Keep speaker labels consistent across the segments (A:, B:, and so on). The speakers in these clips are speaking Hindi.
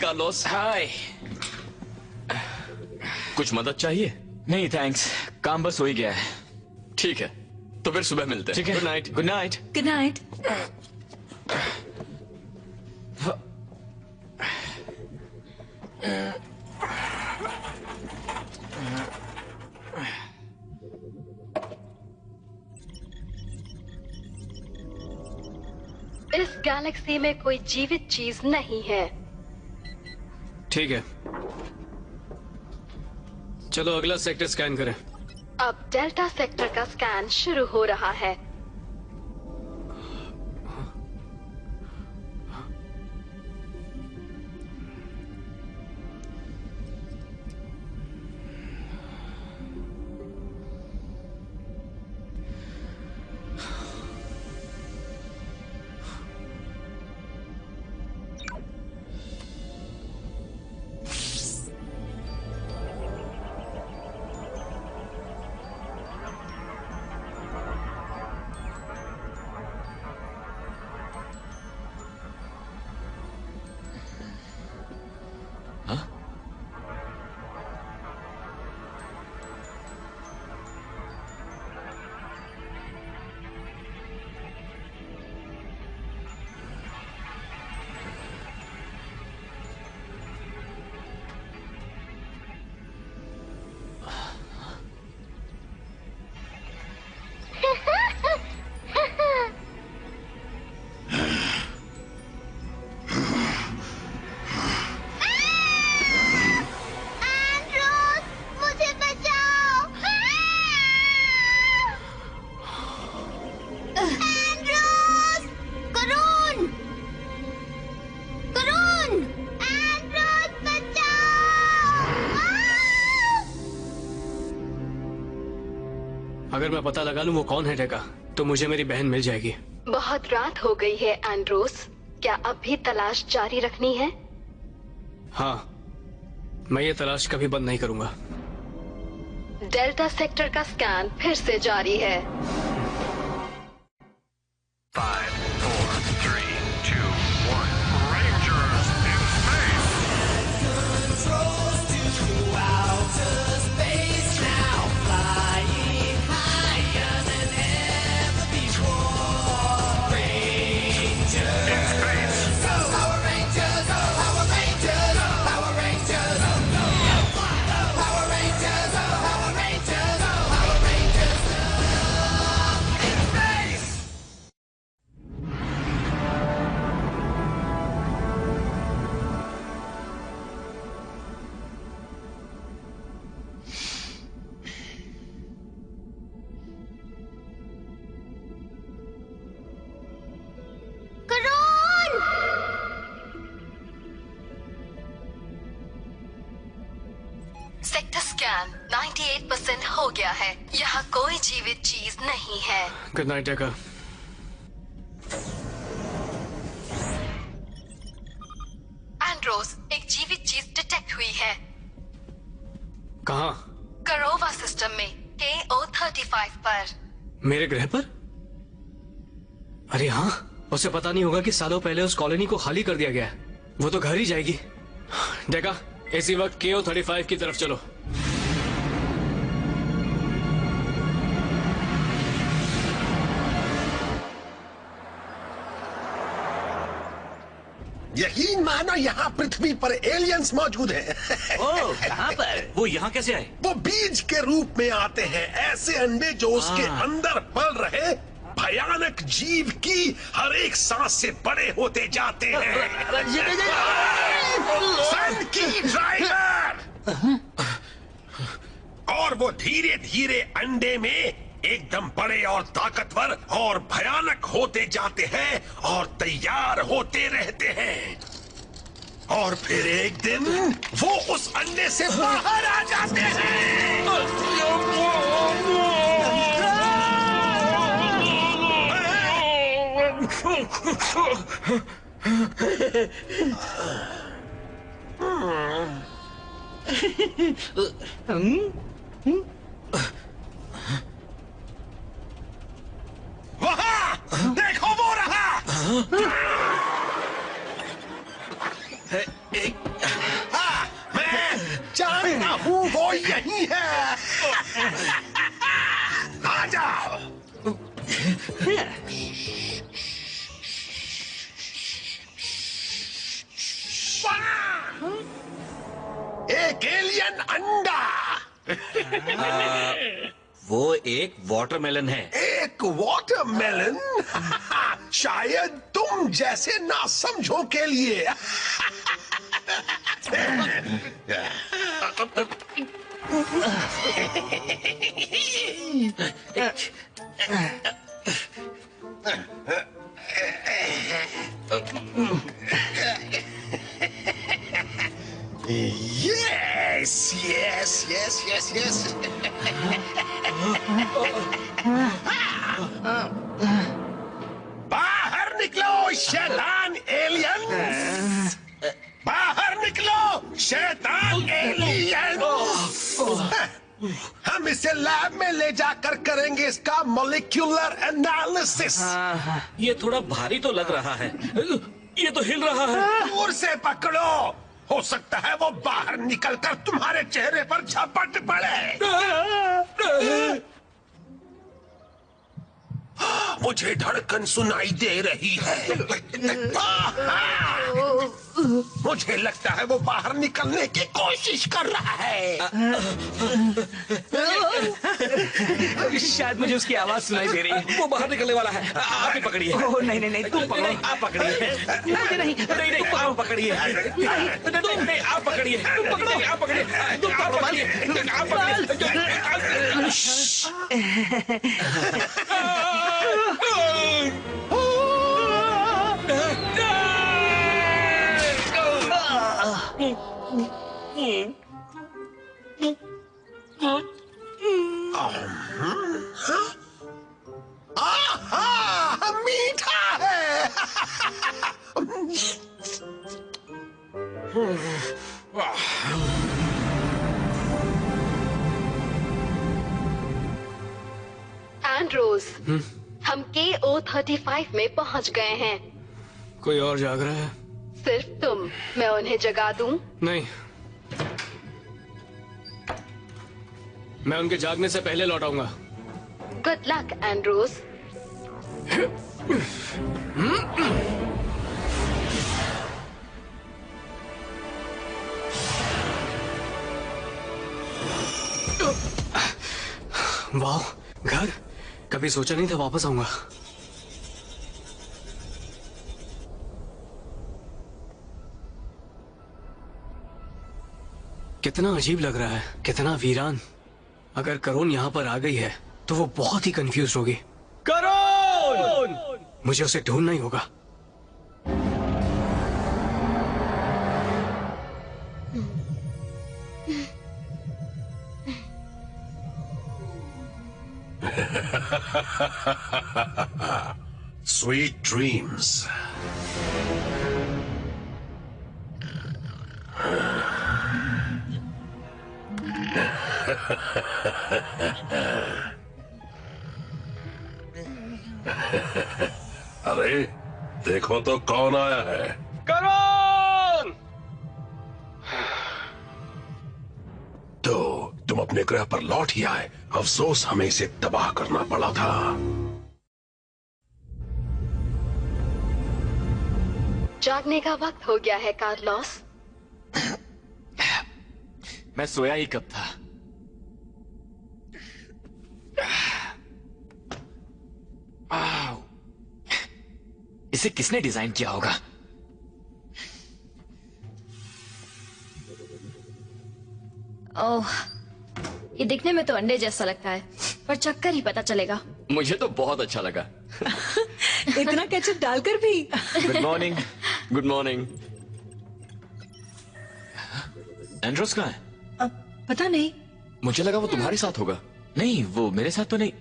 A: कार्लोस।
B: हाय।
A: कुछ मदद चाहिए?
B: नहीं थैंक्स, काम बस हो ही गया है।
A: ठीक है, तो फिर सुबह मिलते हैं।
B: ठीक है,
A: good night.
B: Good night.
C: Good night.
D: इस गैलेक्सी में कोई जीवित चीज नहीं है।
E: ठीक है, चलो अगला सेक्टर स्कैन करें।
D: अब डेल्टा सेक्टर का स्कैन शुरू हो रहा है।
E: अगर मैं पता लगा लूं वो कौन है डेका, तो मुझे मेरी बहन मिल जाएगी।
D: बहुत रात हो गई है एंड्रोस, क्या अब भी तलाश जारी रखनी है?
E: हाँ, मैं ये तलाश कभी बंद नहीं करूंगा।
D: डेल्टा सेक्टर का स्कैन फिर से जारी है।
F: 5, 4, 3, 2, 1. Rangers in space. Controls to outer space now, flying higher than ever before. Rangers in space. Power Rangers, Power Rangers, Power Rangers, Power Rangers, Power Rangers, Power Rangers in space.
D: Sector scan 98% हो गया है। यहाँ कोई जीवित चीज नहीं है।
E: Good night Deka.
D: एंड्रोस, एक जीवित चीज डिटेक्ट हुई है।
E: कहाँ?
D: करोवा सिस्टम में KO-35 पर।
E: मेरे ग्रह पर? अरे हाँ, उसे पता नहीं होगा कि सालों पहले उस कॉलोनी को खाली कर दिया गया है। वो तो घर ही जाएगी। डेका, इसी वक्त KO-35 की तरफ चलो।
G: यकीन मानो यहाँ पृथ्वी पर एलियंस मौजूद हैं।
H: ओह, कहाँ पर? वो यहाँ कैसे आए?
G: वो बीज के रूप में आते हैं, ऐसे अंडे जो उसके अंदर पल रहे भयानक जीव की हर एक सांस से बड़े होते जाते हैं। सन की ड्राइवर! और वो धीरे धीरे अंडे में एकदम बड़े और ताकतवर और भयानक होते जाते हैं और तैयार होते रहते हैं। और फिर एक दिन वो उस अंडे से बाहर आ जाते हैं। वहाँ देखो, वो रहा। जानता हूँ वो यही है। आ जाओ। एक एलियन अंडा।
H: वो एक वाटरमेलन है।
G: एक वाटरमेलन। शायद तुम जैसे ना समझो के लिए। Yes, yes, yes, yes, yes. बाहर निकलो शैतान एलियन। बाहर निकलो शैतान एलियन। हम इसे लैब में ले जाकर करेंगे इसका मॉलिक्यूलर एनालिसिस।
H: ये थोड़ा भारी तो लग रहा है। ये तो हिल रहा है।
G: दूर से पकड़ो, हो सकता है वो बाहर निकलकर तुम्हारे चेहरे पर झपट पड़े। मुझे धड़कन सुनाई दे रही है। मुझे लगता है वो बाहर निकलने की कोशिश कर रहा है।
B: शायद मुझे उसकी आवाज सुनाई दे रही है।
H: वो बाहर निकलने वाला है। आप ही पकड़िए।
B: ओह नहीं नहीं नहीं, तुम पकड़ो।
H: आप पकड़िए।
B: मुझे नहीं
H: नहीं नहीं, आप पकड़िए। तुम नहीं, आप पकड़िए। तुम पकड़ो, आप पकड़िए। तुम आप पकड़िए। आप पकड़िए।
G: आहा, मीठा है।
D: एंड्रोज, हम KO-35 में पहुंच गए हैं।
E: कोई और जाग रहा है?
D: सिर्फ तुम। मैं उन्हें जगा दूं?
E: नहीं, मैं उनके जागने से पहले लौट आऊंगा।
D: Good luck Andrews.
E: वाह, घर कभी सोचा नहीं था वापस आऊंगा। कितना अजीब लग रहा है, कितना वीरान। अगर करोन यहाँ पर आ गई है तो वो बहुत ही कंफ्यूज होगी। करोन! मुझे उसे ढूंढना ही होगा।
G: Sweet dreams. अरे देखो तो कौन आया है।
E: करोन!
G: तो तुम अपने ग्रह पर लौट ही आए। अफसोस हमें इसे तबाह करना पड़ा था।
D: जागने का वक्त हो गया है कार्लोस।
B: मैं सोया ही कब था। इसे किसने डिजाइन किया होगा?
C: ओह, ये दिखने में तो अंडे जैसा लगता है, पर चक्कर ही पता चलेगा।
A: मुझे तो बहुत अच्छा लगा।
I: इतना केचप डालकर भी।
A: Good morning. Good morning.
B: Andros कहाँ है?
I: पता नहीं।
B: मुझे लगा वो तुम्हारे साथ होगा। नहीं, वो मेरे साथ तो नहीं।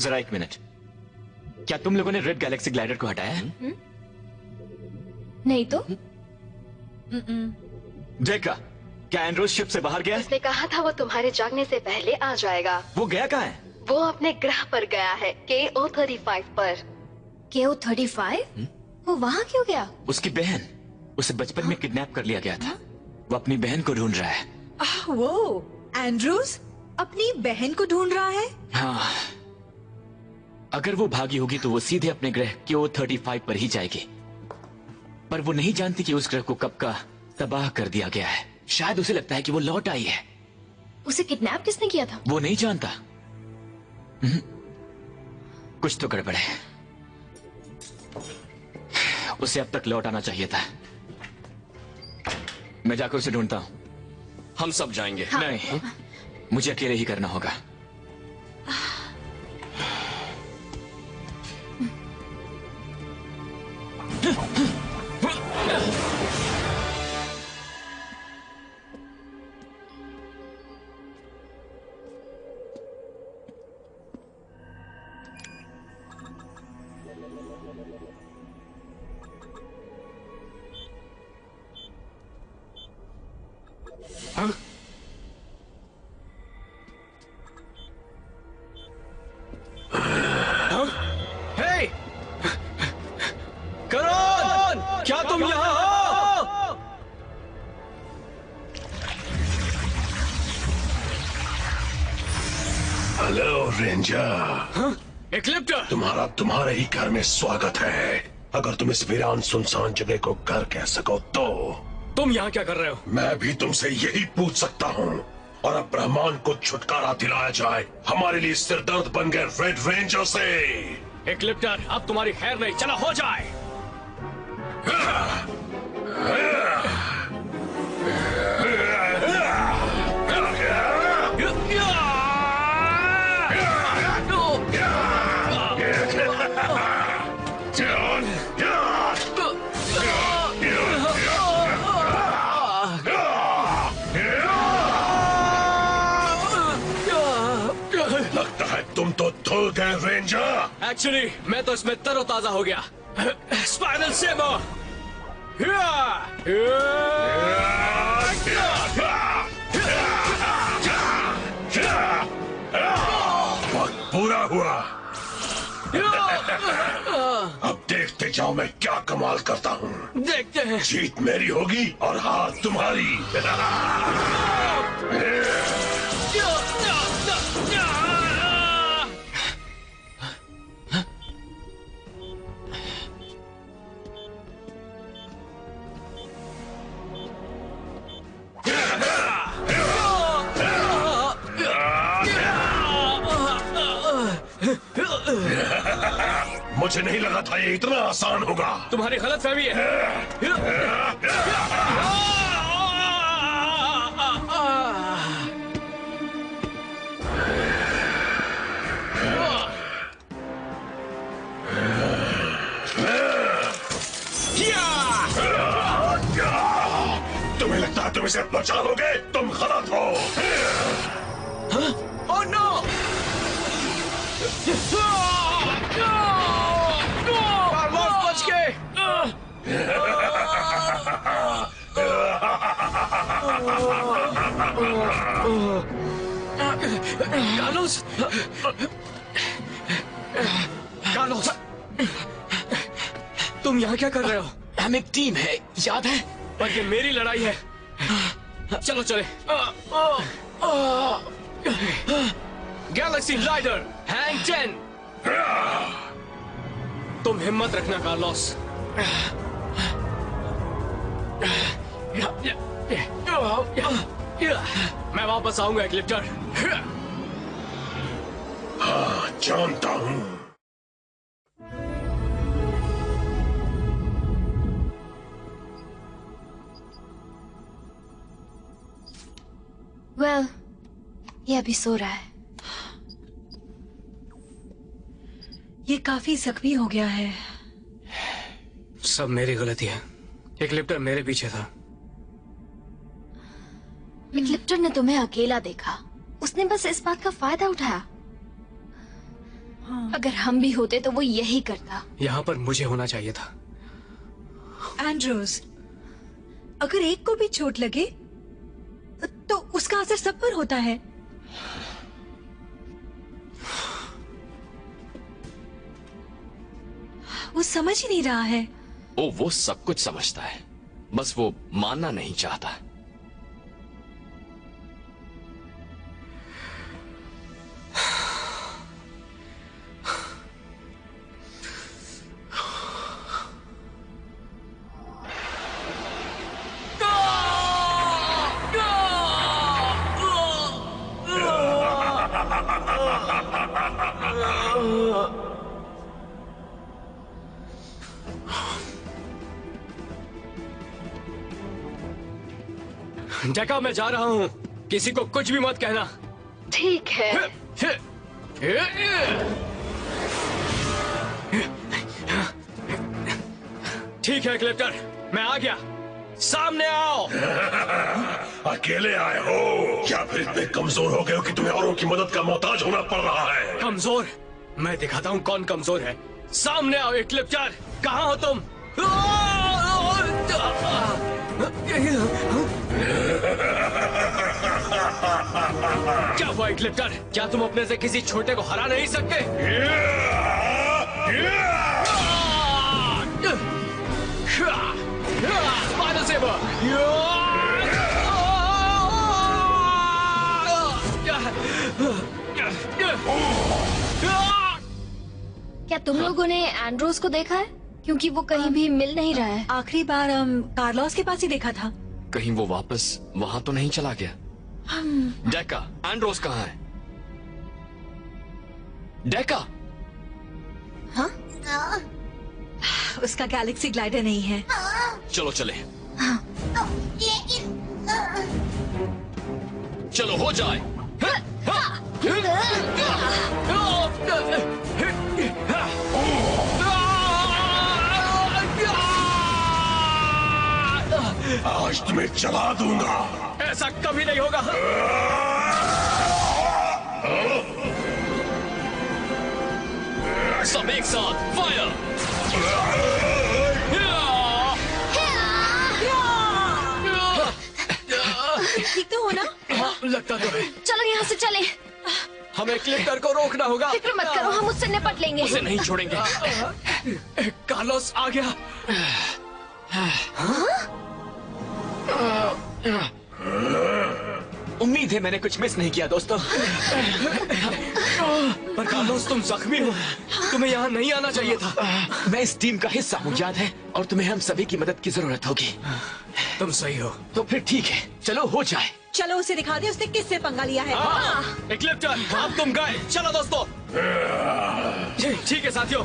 B: जरा एक मिनट, क्या तुम लोगों ने रेड गैलेक्सी ग्लाइडर को हटाया है?
C: नहीं तो?
B: देखा, क्या एंड्रोस शिप से बाहर गया?
D: उसने कहा था वो तुम्हारे जागने से पहले आ जाएगा।
B: वो गया कहाँ है?
D: वो अपने ग्रह पर गया है, KO-35 पर।
C: KO-35? वो वहाँ क्यों गया?
B: उसकी बहन, उसे बचपन में किडनैप कर लिया गया था। वो अपनी बहन को ढूंढ रहा है।
I: वो एंड्रूज अपनी बहन को ढूंढ रहा है।
B: हाँ, अगर वो भागी होगी तो वो सीधे अपने ग्रह Q35 पर ही जाएगी, पर वो नहीं जानती कि उस ग्रह को कब का तबाह कर दिया गया है। शायद उसे लगता है कि वो लौट आई है।
C: उसे किडनैप किसने किया था?
B: वो नहीं जानता। कुछ तो गड़बड़ है। उसे अब तक लौट आना चाहिए था। मैं जाकर उसे ढूंढता हूँ।
A: हम सब जाएंगे।
C: हाँ।
B: नहीं, मुझे अकेले ही करना होगा।
E: हाँ? हाँ? हे! करण! क्या तुम यहाँ हो?
G: Hello ranger.
E: हाँ? एक्लिप्टर!
G: तुम्हारे ही घर में स्वागत है। अगर तुम इस वीरान सुनसान जगह को घर कह सको तो।
E: तुम यहाँ क्या कर रहे हो?
G: मैं भी तुमसे यही पूछ सकता हूँ। और अब ब्रह्मांड को छुटकारा दिलाया जाए। हमारे लिए सिरदर्द बन गए रेड रेंजर से।
E: एक्लिप्टर, अब तुम्हारी खैर नहीं, चला हो जाए।
G: लगता है तुम तो धुल गए रेंजर।
E: एक्चुअली मैं तो इसमें तरोताजा हो गया। Spiral sabre!
G: वक्त पूरा हुआ। अब देखते जाओ मैं क्या कमाल करता हूँ।
E: देखते हैं।
G: जीत मेरी होगी और हार तुम्हारी। मुझे नहीं लगा था ये इतना आसान होगा।
E: तुम्हारी गलतफहमी है।
G: तुम्हें लगता है तुम इसे बचा लोगे? तुम गलत हो।
E: Oh no! कार्लोस बच गए। कार्लोस! कार्लोस! तुम यहाँ क्या कर रहे हो?
B: हम एक टीम है, याद है?
E: पर ये मेरी लड़ाई है। चलो चले। Galaxy glider hang 10। तुम हिम्मत रखना कार्लोस। मैं वापस आऊंगा एक्लिप्टर।
G: हाँ, जानता हूँ।
C: वेल, ये अभी सो रहा है।
I: ये काफी जख्मी हो गया है।
E: सब मेरी गलती है। एक्लिप्टर मेरे पीछे था।
C: एक्लिप्टर ने तुम्हें अकेला देखा। उसने बस इस बात का फायदा उठाया। अगर हम भी होते तो वो यही करता।
E: यहाँ पर मुझे होना चाहिए था।
I: एंड्रूज, अगर एक को भी चोट लगे तो उसका असर सब पर होता है। वो समझ ही नहीं रहा है।
A: वो सब कुछ समझता है, बस वो मानना नहीं चाहता।
E: डेका मैं जा रहा हूँ, किसी को कुछ भी मत कहना।
D: ठीक है।
E: ठीक है क्लिफ्टर, मैं आ गया। सामने आओ।
G: अकेले आए हो या फिर इतने कमजोर हो गए हो कि तुम्हें औरों की मदद का मोहताज होना पड़ रहा है?
E: कमजोर? मैं दिखाता हूँ कौन कमजोर है। सामने आओ क्लिफ्टर, कहाँ हो तुम? क्या हुआ क्लिफ्टर? क्या तुम अपने से किसी छोटे को हरा नहीं सकते? Spider Saber!
C: क्या तुम लोगों ने एंड्रोस को देखा है? क्योंकि वो कहीं भी मिल नहीं रहा है।
I: आखिरी बार हम कार्लोस के पास ही देखा था।
A: कहीं वो वापस वहां तो नहीं चला गया? डेका, एंड्रोस कहाँ है? डेका?
C: हाँ?
I: उसका गैलेक्सी ग्लाइडर नहीं है।
A: चलो चले। चलो हो जाए।
G: आज तुम्हें जला दूंगा।
E: ऐसा कभी नहीं होगा।
A: सब एक साथ फायर।
I: ठीक तो हो ना?
E: लगता तो है।
C: चलो यहाँ से चले।
E: हमें क्लिफ्टर को रोकना होगा।
C: फिक्र मत करो, हम उससे निपट लेंगे।
A: उसे नहीं छोड़ेंगे।
E: कार्लोस आ गया।
B: उम्मीद है मैंने कुछ मिस नहीं किया दोस्तों।
E: पर कार्लोस तुम जख्मी हो, तुम्हें यहाँ नहीं आना चाहिए था।
B: मैं इस टीम का हिस्सा हूँ, याद है? और तुम्हें हम सभी की मदद की जरूरत होगी।
E: तुम सही हो।
B: तो फिर ठीक है, चलो हो जाए।
I: चलो उसे दिखा दे उसने किससे पंगा लिया है।
E: क्लिफ्टर, अब तुम गए। चलो दोस्तों। ठीक है साथियों।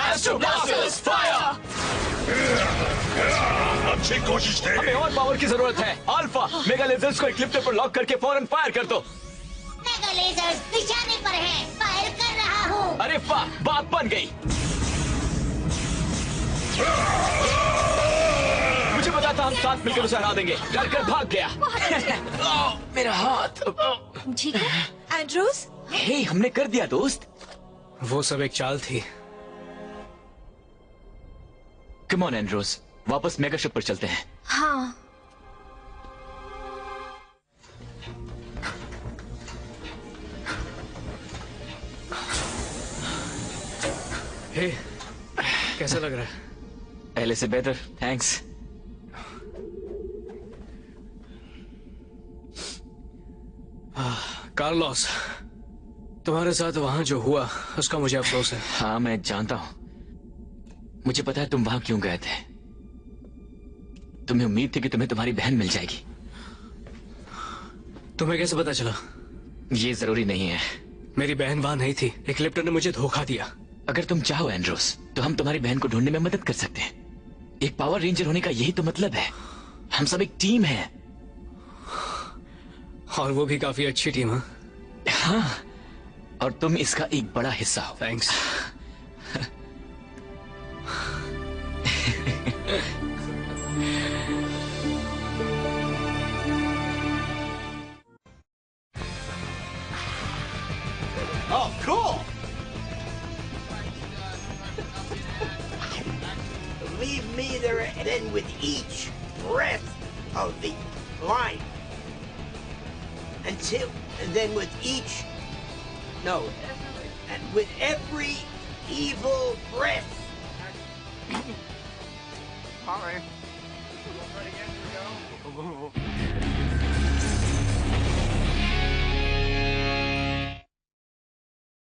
B: Astro blasters fire!
G: अच्छी कोशिश थे।
B: हमें और पावर की जरूरत है। अल्फा, मेगा लेजर्स को इक्लिप्टर पर लॉक करके फौरन फायर कर दो।
J: मेगा लेजर्स निशाने पर है, फायर कर रहा हूँ।
B: अरे वाह, बात बन गई। मुझे पता था हम साथ मिलकर उसे हरा देंगे। डर कर भाग गया। मेरा हाथ।
C: ठीक है
I: एंड्रोस?
B: हे, हमने कर दिया दोस्त।
E: वो सब एक चाल थी।
B: कम ऑन एंड्रोस, वापस मेगा शिप पर चलते हैं।
C: हाँ।
E: हे, कैसा लग रहा है?
B: पहले से बेहतर, थैंक्स।
E: कार्लोस, तुम्हारे साथ वहां जो हुआ उसका मुझे अफसोस है।
B: हाँ, मैं जानता हूँ। मुझे पता है तुम वहां क्यों गए थे। तुम्हें उम्मीद थी कि तुम्हें तुम्हारी बहन मिल जाएगी।
E: तुम्हें कैसे पता चला?
B: ये जरूरी नहीं है।
E: मेरी बहन वहां नहीं थी, इक्लिप्टर ने मुझे धोखा दिया।
B: अगर तुम चाहो एंड्रोस, तो हम तुम्हारी बहन को ढूंढने में मदद कर सकते हैं। एक पावर रेंजर होने का यही तो मतलब है। हम सब एक टीम है।
E: और वो भी काफी अच्छी टीम है।
B: हाँ, और तुम इसका एक बड़ा हिस्सा हो।
E: Thanks.
H: Oh, cool!
K: Leave me there, and then with each breath of the line, and then with each, no, and with every evil breath.
H: All right. Ready again? Here we go.